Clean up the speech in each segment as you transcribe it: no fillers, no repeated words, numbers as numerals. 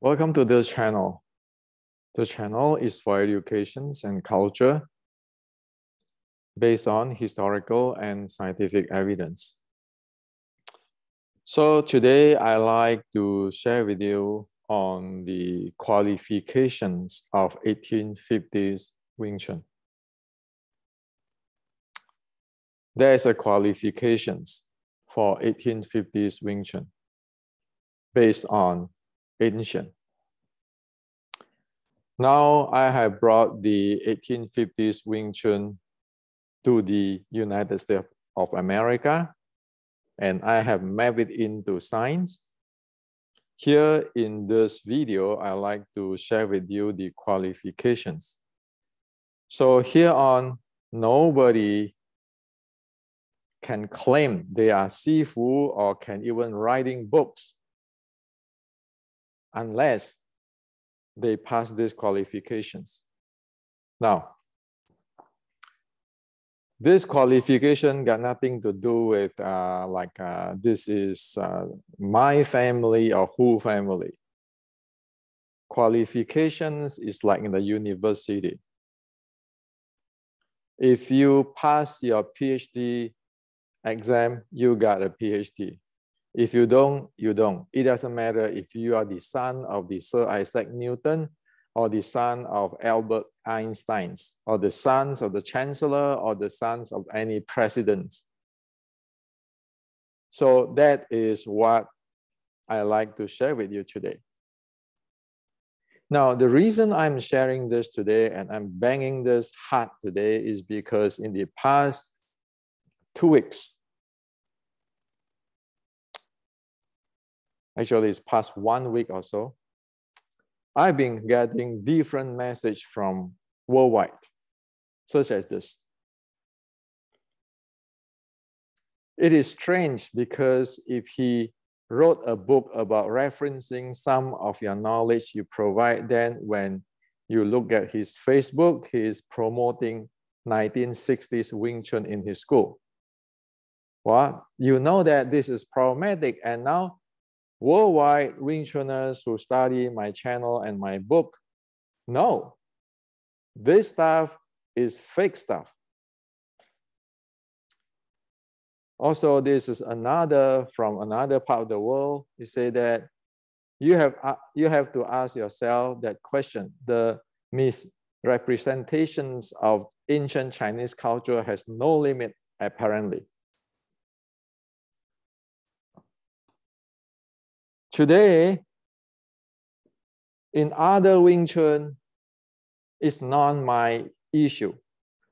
Welcome to this channel. The channel is for educations and culture based on historical and scientific evidence. So today I like to share with you on the qualifications of 1850s Wing Chun. There is a qualifications for 1850s Wing Chun based on ancient. Now I have brought the 1850s Wing Chun to the United States of America, and I have mapped it into science. Here in this video, I like to share with you the qualifications. So here on, nobody can claim they are Sifu or can even writing books unless they pass these qualifications. Now, this qualification got nothing to do with this is my family or who family. Qualifications is like in the university. If you pass your PhD exam, you got a PhD. If you don't, you don't. It doesn't matter if you are the son of the Sir Isaac Newton or the son of Albert Einstein or the sons of the chancellor or the sons of any presidents. So that is what I like to share with you today. Now, the reason I'm sharing this today and I'm banging this hard today is because in the past 2 weeks, actually it's past 1 week or so, I've been getting different messages from worldwide, such as this. It is strange because if he wrote a book about referencing some of your knowledge you provide, then when you look at his Facebook, he is promoting 1960s Wing Chun in his school. Well, you know that this is problematic, and now worldwide Wing Chuners who study my channel and my book know this stuff is fake stuff. Also, this is from another part of the world. You say that you have to ask yourself that question. The misrepresentations of ancient Chinese culture has no limit, apparently. Today, in other Wing Chun, it's not my issue,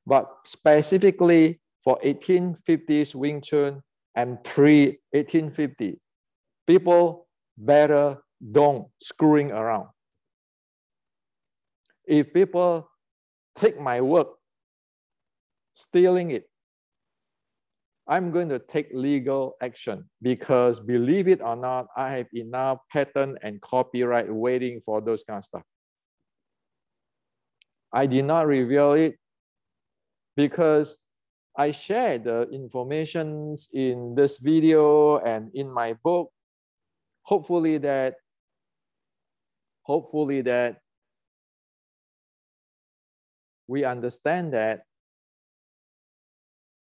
but specifically for 1850s Wing Chun and pre-1850, people better don't screwing around. If people take my work, stealing it, I'm going to take legal action because, believe it or not, I have enough patent and copyright waiting for those kind of stuff. I did not reveal it because I shared the information in this video and in my book. Hopefully that we understand that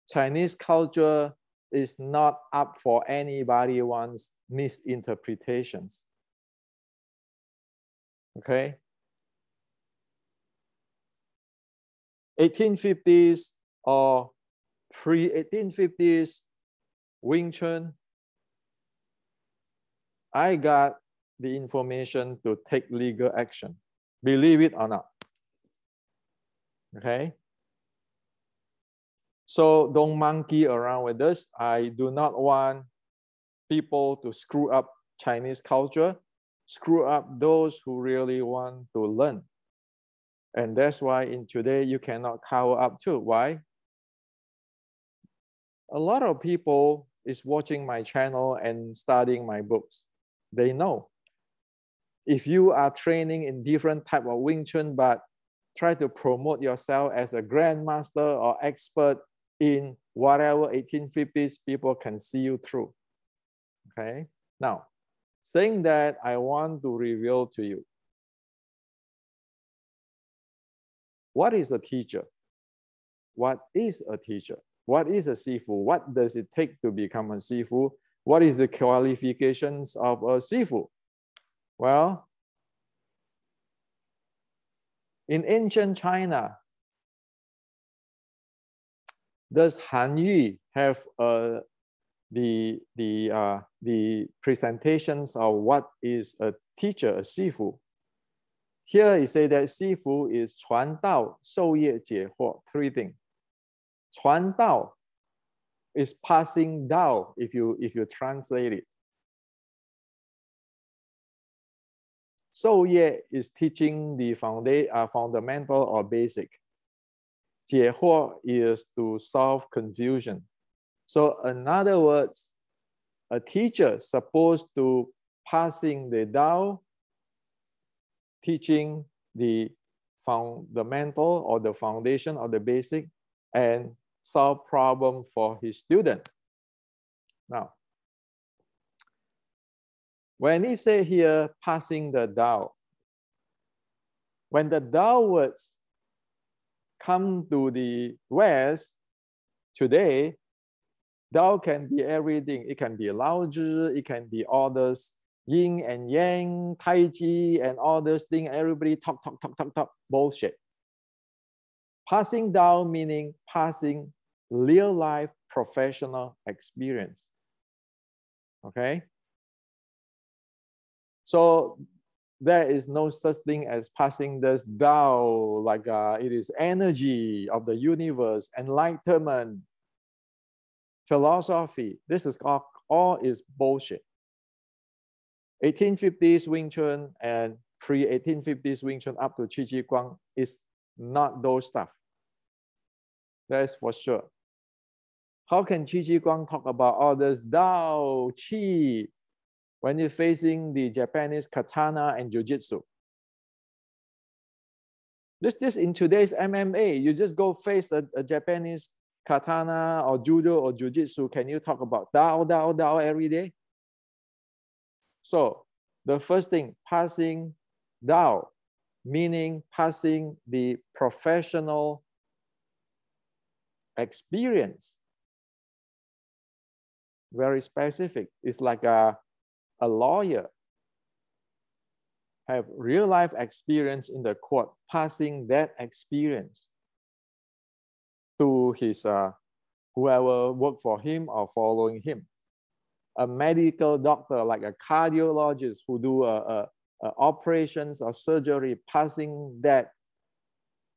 Chinese culture is not up for anybody's misinterpretations. Okay? 1850s or pre-1850s Wing Chun, I got the information to take legal action. Believe it or not. Okay? So don't monkey around with this. I do not want people to screw up Chinese culture, screw up those who really want to learn. And that's why in today you cannot cover up too. Why? A lot of people is watching my channel and studying my books. They know. If you are training in different type of Wing Chun, but try to promote yourself as a grandmaster or expert in whatever 1850s, people can see you through. Okay? Now, saying that I want to reveal to you. What is a teacher? What is a teacher? What is a Sifu? What does it take to become a Sifu? What is the qualifications of a Sifu? Well, in ancient China, does Han Yu have the presentations of what is a teacher, a Sifu? Here you say that Sifu is 传道授业解惑, three things. 传道 is passing down if you translate it. 授业 is teaching the fundamental or basic. 解惑 is to solve confusion. So in other words, a teacher supposed to passing the Tao, teaching the fundamental or the foundation or the basic, and solve problem for his student. Now, when he say here, passing the Tao, when the Tao words come to the West today, Tao can be everything. It can be Lao Zhi, it can be all those yin and yang, tai chi, and all those things. Everybody talk, bullshit. Passing Tao meaning passing real life professional experience. Okay? So there is no such thing as passing this Tao, like it is energy of the universe, enlightenment, philosophy. This is all is bullshit. 1850s Wing Chun and pre-1850s Wing Chun up to Qi Ji Guang is not those stuff. That is for sure. How can Qi Ji Guang talk about all this Tao, Qi, when you're facing the Japanese katana and jiu-jitsu? This in today's MMA, you just go face a Japanese katana or judo or jiu-jitsu. Can you talk about Tao every day? So the first thing, passing Tao, meaning passing the professional experience. Very specific. It's like a lawyer have real life experience in the court, passing that experience to his whoever work for him or following him. A medical doctor, like a cardiologist who do operations or surgery, passing that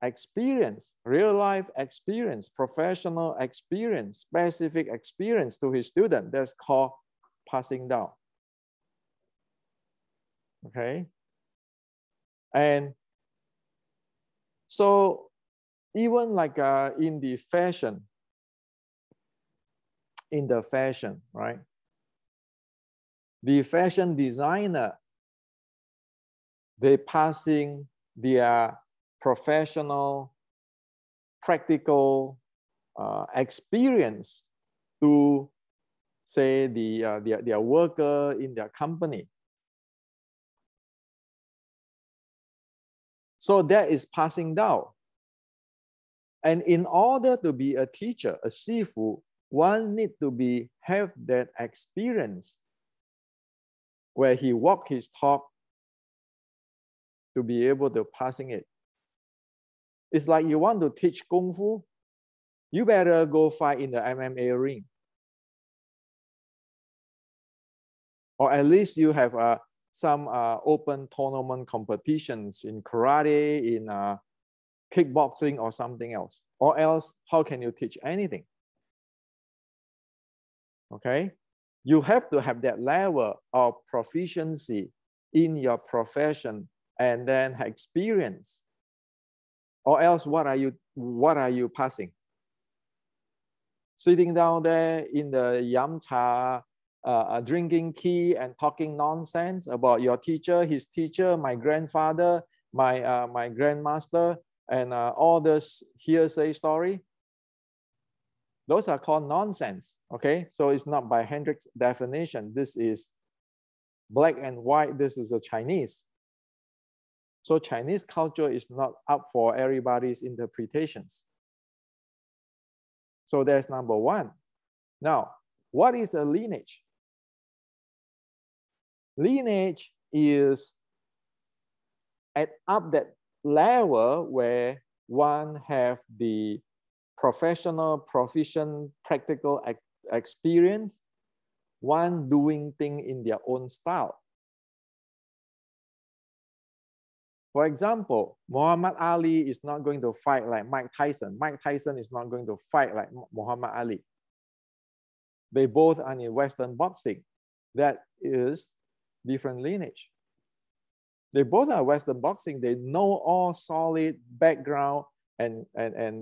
experience, real life experience, professional experience, specific experience to his student. That's called passing down. Okay. And so even like in the fashion, right? The fashion designer, they passing their professional, practical experience to, say, their worker in their company. So that is passing down. And in order to be a teacher, a Sifu, one need to have that experience where he walk his talk to be able to passing it. It's like you want to teach Kung Fu, you better go fight in the MMA ring. Or at least you have some open tournament competitions in karate, in kickboxing or something else. Or else, how can you teach anything? Okay? You have to have that level of proficiency in your profession and then experience. Or else, what are you passing? Sitting down there in the yam cha, drinking tea and talking nonsense about your teacher, his teacher, my grandfather, my grandmaster, and all this hearsay story. Those are called nonsense, okay? So it's not by Hendricks' definition. This is black and white, this is a Chinese. So Chinese culture is not up for everybody's interpretations. So there's number one. Now, what is a lineage? Lineage is at up that level where one have the professional, proficient, practical experience, one doing things in their own style. For example, Muhammad Ali is not going to fight like Mike Tyson. Mike Tyson is not going to fight like Muhammad Ali. They both are in Western boxing. That is different lineage. They both are Western boxing. They know all solid background and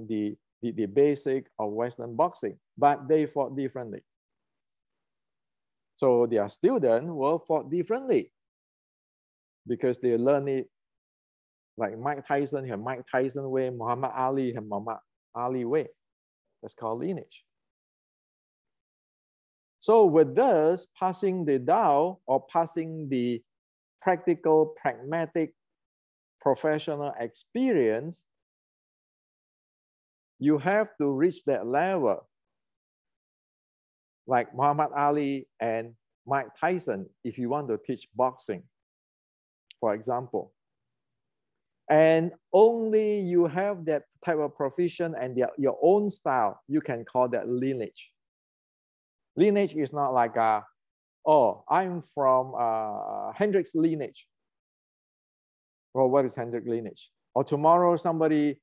the basic of Western boxing, but they fought differently. So their students will fought differently because they learn it like Mike Tyson, you have Mike Tyson way, Muhammad Ali, you have Muhammad Ali way. That's called lineage. So with this, passing the Tao or passing the practical, pragmatic, professional experience, you have to reach that level. Like Muhammad Ali and Mike Tyson, if you want to teach boxing, for example. And only you have that type of proficiency and your own style, you can call that lineage. Lineage is not like, oh, I'm from Hendrix lineage. Well, what is Hendrix lineage? Or tomorrow somebody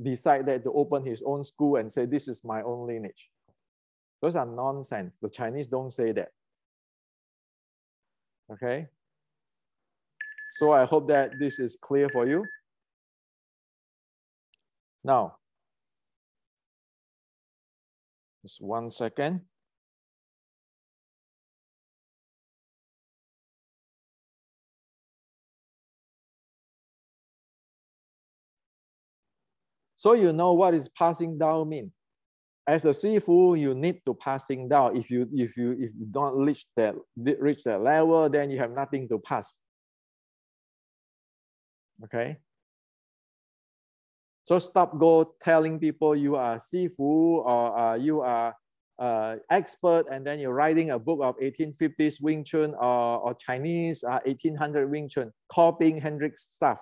decided to open his own school and say, this is my own lineage. Those are nonsense. The Chinese don't say that. Okay? So I hope that this is clear for you. Now, just 1 second. So you know what is passing down mean. As a Sifu, you need to passing down. If you don't reach that level, then you have nothing to pass. Okay. So stop telling people you are Sifu or you are expert, and then you're writing a book of 1850s Wing Chun or Chinese 1800 Wing Chun, copying Hendrix stuff.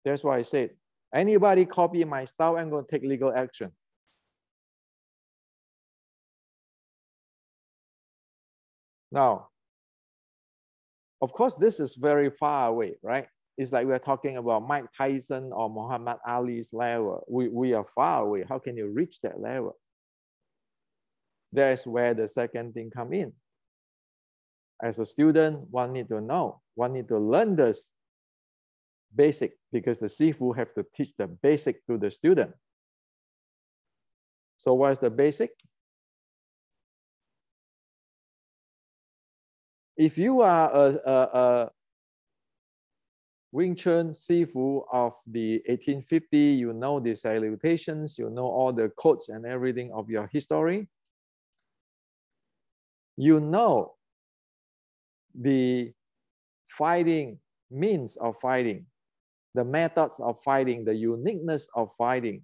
That's why I said, anybody copy my style, I'm going to take legal action. Now, of course, this is very far away, right? It's like we're talking about Mike Tyson or Muhammad Ali's level. We are far away. How can you reach that level? That's where the second thing comes in. As a student, one need to know, one need to learn this basic, because the Sifu have to teach the basic to the student. So what's the basic? If you are a Wing Chun Sifu of the 1850, you know the salutations, you know all the codes and everything of your history. You know the fighting means of fighting, the methods of fighting, the uniqueness of fighting.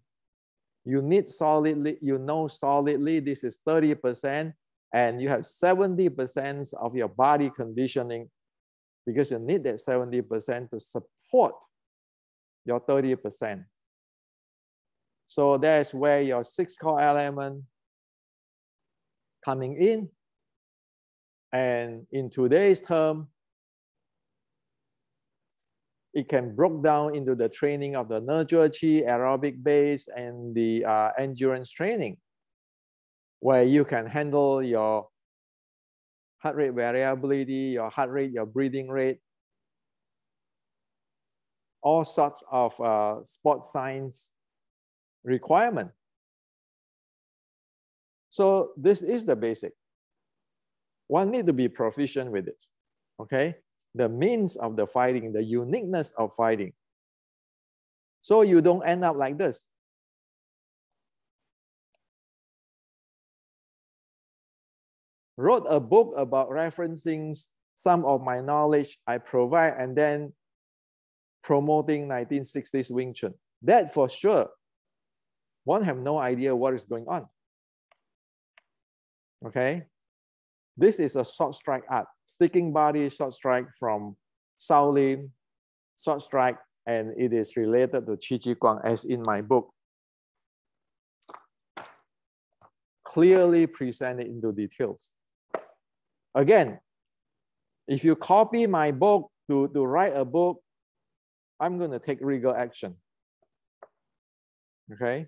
You need solidly, you know solidly this is 30%, and you have 70% of your body conditioning, because you need that 70% to support your 30%. So that's where your 6 core element coming in. And in today's term, it can broke down into the training of the nurture chi, aerobic base, and the endurance training, where you can handle your heart rate variability, your heart rate, your breathing rate, all sorts of sports science requirement. So this is the basic. One need to be proficient with this, okay? The means of the fighting, the uniqueness of fighting. So you don't end up like this. wrote a book about referencing some of my knowledge I provide and then promoting 1960s Wing Chun. That for sure, one have no idea what is going on. Okay, this is a short strike art, sticking body short strike from Shaolin short strike, and it is related to Qi Ji Guang as in my book. Clearly presented into details. Again, if you copy my book to write a book, I'm going to take legal action. Okay.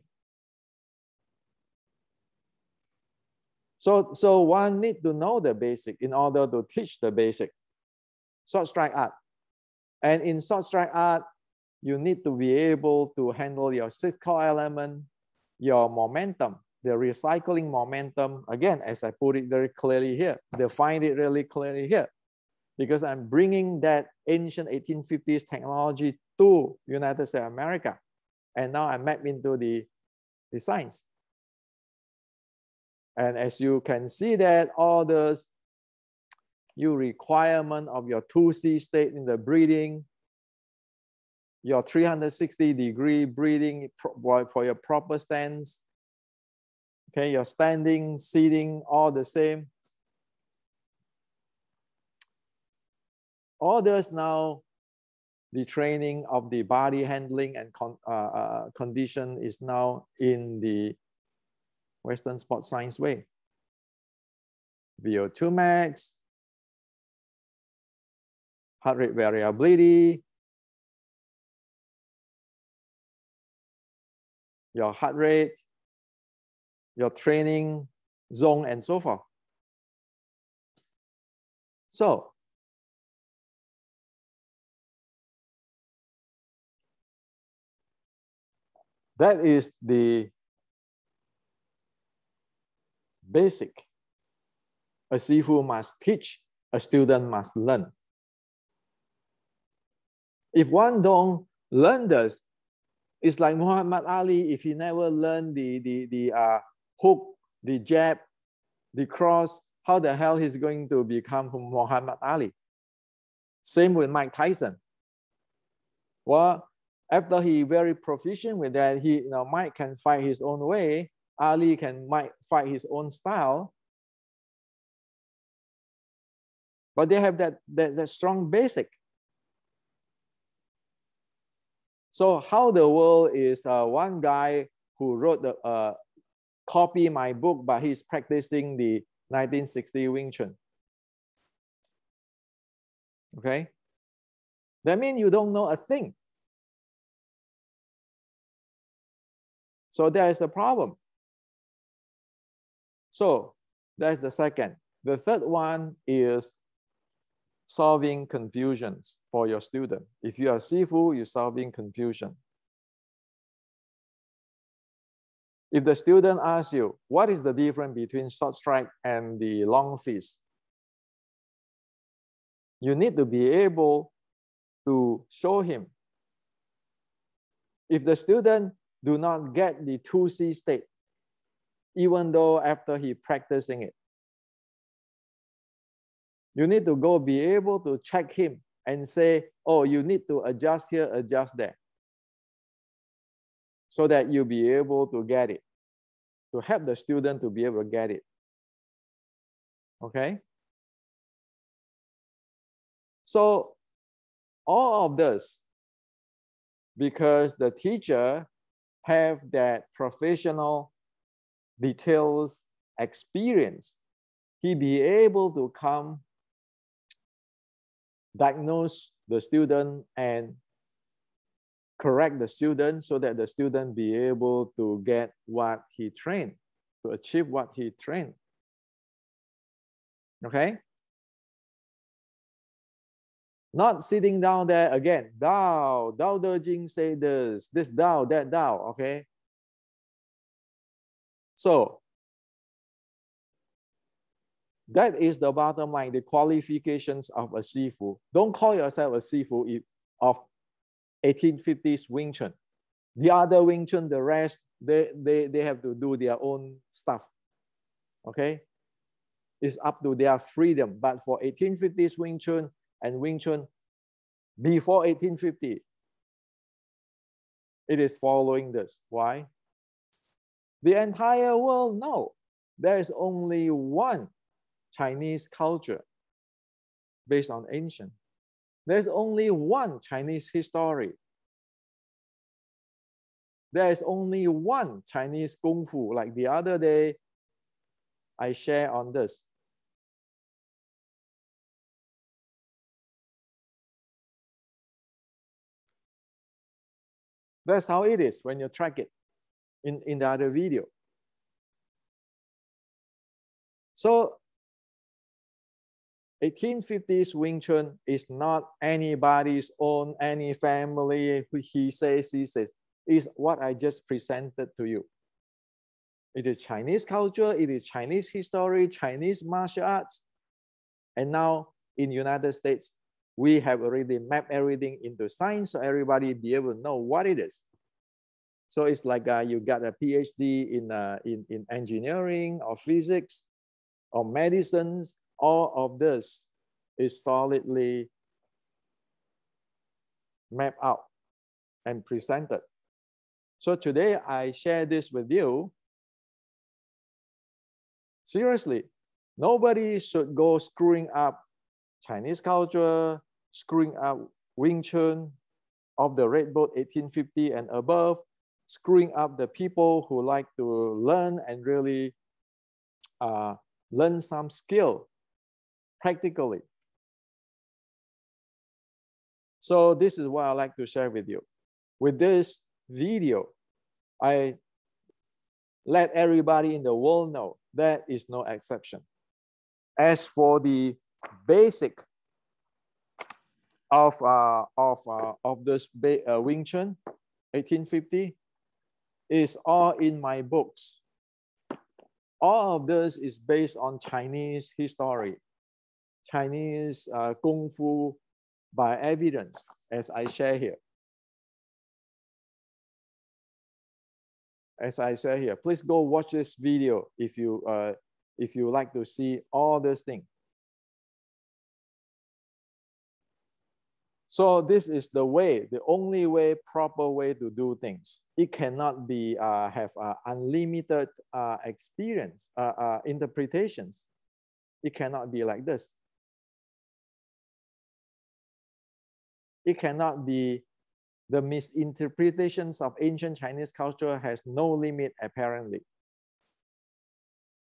So one need to know the basic in order to teach the basic. Short strike art. And in short strike art, you need to be able to handle your 6 core element, your momentum, the recycling momentum. Again, as I put it very clearly here, define it really clearly here, because I'm bringing that ancient 1850s technology to United States of America. And now I map into the science. And as you can see that all those requirement of your 2C state in the breathing, your 360-degree breathing for your proper stance, okay, your standing, sitting, all the same. All those now, the training of the body handling and condition is now in the Western sports science way. VO2 max, heart rate variability, your heart rate, your training zone, and so forth. So, that is the basic. A Sifu must teach, a student must learn. If one don't learn this, it's like Muhammad Ali. If he never learned the hook, the jab, the cross, how the hell he's going to become Muhammad Ali? Same with Mike Tyson. Well, after he very proficient with that, Mike can fight his own way. Ali might fight his own style. But they have that strong basic. So how the world is one guy who wrote copy my book, but he's practicing the 1960 Wing Chun. Okay? That means you don't know a thing. So there is a problem. So that's the second. The third one is solving confusions for your student. If you are Sifu, you're solving confusion. If the student asks you, what is the difference between short strike and the long fist? You need to be able to show him. If the student do not get the 2C state, even though after he practicing it, you need to go be able to check him and say, oh, you need to adjust here, adjust there. So that you'll be able to get it, to help the student to be able to get it. Okay? So all of this, because the teacher have that professional details experience, he be able to come diagnose the student and correct the student so that the student be able to get what he trained, to achieve what he trained. Okay? Not sitting down there again, Dao De Jing say this Dao, that Dao, okay? So, that is the bottom line, the qualifications of a Sifu. Don't call yourself a Sifu of 1850s Wing Chun. The other Wing Chun, the rest, they have to do their own stuff. Okay? It's up to their freedom. But for 1850s Wing Chun and Wing Chun before 1850, it is following this. Why? The entire world knows there is only one Chinese culture based on ancient. There's only one Chinese history. There is only one Chinese Kung Fu. Like the other day, I share on this. That's how it is when you track it in the other video. So 1850s Wing Chun is not anybody's own, any family, he says, is what I just presented to you. It is Chinese culture, it is Chinese history, Chinese martial arts. And now in United States, we have already mapped everything into science so everybody be able to know what it is. So it's like you got a PhD in engineering or physics or medicines. All of this is solidly mapped out and presented. So today I share this with you. Seriously, nobody should go screwing up Chinese culture, screwing up Wing Chun of the Red Boat 1850 and above, screwing up the people who like to learn and really learn some skill practically. So this is what I like to share with you. With this video, I let everybody in the world know that is no exception. As for the basic of this Wing Chun 1850 is all in my books. All of this is based on Chinese history, Chinese Kung Fu by evidence, as I share here. As I say here, please go watch this video if you like to see all this thing. So this is the way, the only way, proper way to do things. It cannot be have unlimited experience, interpretations. It cannot be like this. It cannot be. The misinterpretations of ancient Chinese culture has no limit, apparently.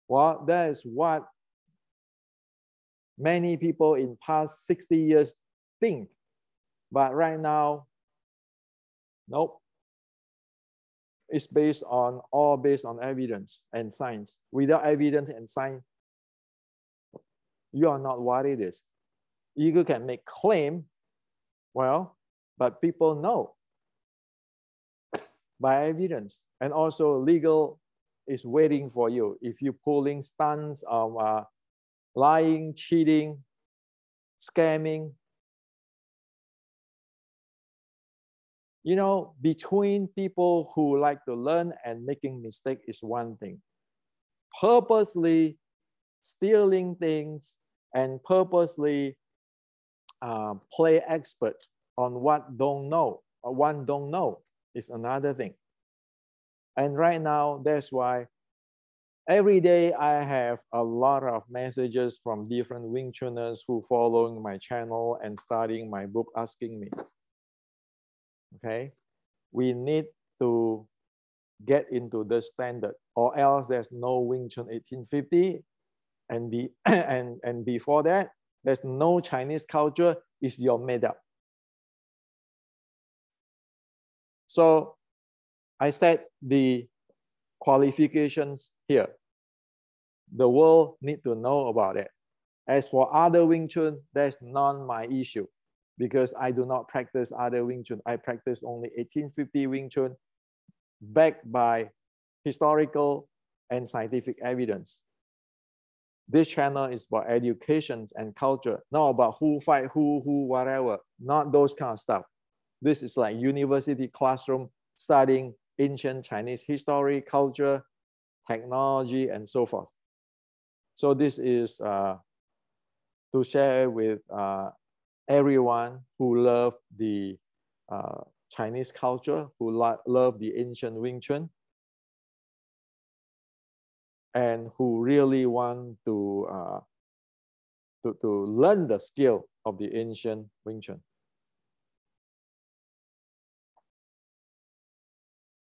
Well, that is what many people in past 60 years think. But right now, nope. It's all based on evidence and science. Without evidence and science, you are not what it is. You can make claim, well, but people know by evidence. And also legal is waiting for you. If you're pulling stunts of lying, cheating, scamming, you know, between people who like to learn and making mistakes is one thing. Purposely stealing things and purposely play expert on what one don't know is another thing. And right now, that's why every day I have a lot of messages from different Wing Chuners who following my channel and studying my book, asking me, okay, we need to get into the standard or else there's no Wing Chun 1850 and before that, there's no Chinese culture, is your made up. So I said the qualifications here. The world need to know about it. As for other Wing Chun, that's not my issue because I do not practice other Wing Chun. I practice only 1850 Wing Chun backed by historical and scientific evidence. This channel is about educations and culture, not about who fight who, whatever, not those kind of stuff. This is like university classroom studying ancient Chinese history, culture, technology, and so forth. So this is to share with everyone who love the Chinese culture, who love the ancient Wing Chun, and who really want to learn the skill of the ancient Wing Chun.